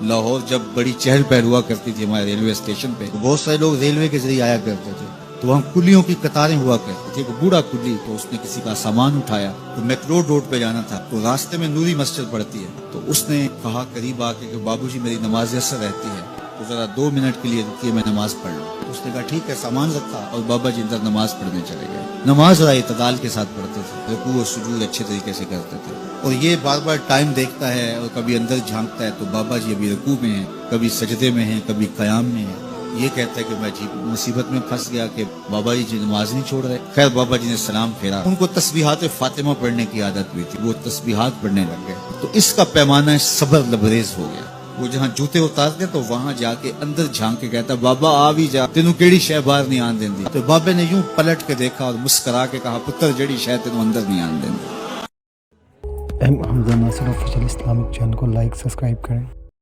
लाहौर जब बड़ी चहल पहल हुआ करती थी हमारे रेलवे स्टेशन पे, तो बहुत सारे लोग रेलवे के जरिए आया करते थे। तो वहाँ कुलियों की कतारें हुआ करती थी। एक बूढ़ा कुली, तो उसने किसी का सामान उठाया, तो मैक्रोड रोड पे जाना था, तो रास्ते में नूरी मस्जिद पड़ती है, तो उसने कहा करीब आके कि बाबूजी मेरी नमाज असर रहती है, तो जरा 2 मिनट के लिए रुकिए, मैं नमाज पढ़ लूं। तो उसने कहा ठीक है, सामान रखा और बाबा जी अंदर नमाज पढ़ने चले गए। नमाज जरा इत्तदाल के साथ पढ़ते थे, रुकू और सुजूद अच्छे तरीके से करते थे। और ये बार बार टाइम देखता है और कभी अंदर झांकता है, तो बाबा जी अभी रुकू में हैं, कभी सजदे में हैं, कभी कयाम में हैं। ये कहता है कि मैं जी मुसीबत में फंस गया कि बाबा जी नमाज नहीं छोड़ रहे। खैर बाबा जी ने सलाम फेरा, उनको तस्बीहात फातिमा पढ़ने की आदत हुई थी, वो तस्बीहात पढ़ने लग गए। तो इसका पैमाना सब्र लबरेज हो गया। वो जहाँ जूते उतारते तो वहां जाके अंदर झांक के कहता बाबा आ भी जा, तेनू केड़ी शह बाहर नहीं आन देंदी। तो बाबे ने यूं पलट के देखा और मुस्कुरा के कहा पुत्र जेड़ी शह तेनू अंदर नहीं आन देंदी। Hamza Nasir official Islamic channel को लाइक सब्सक्राइब करें।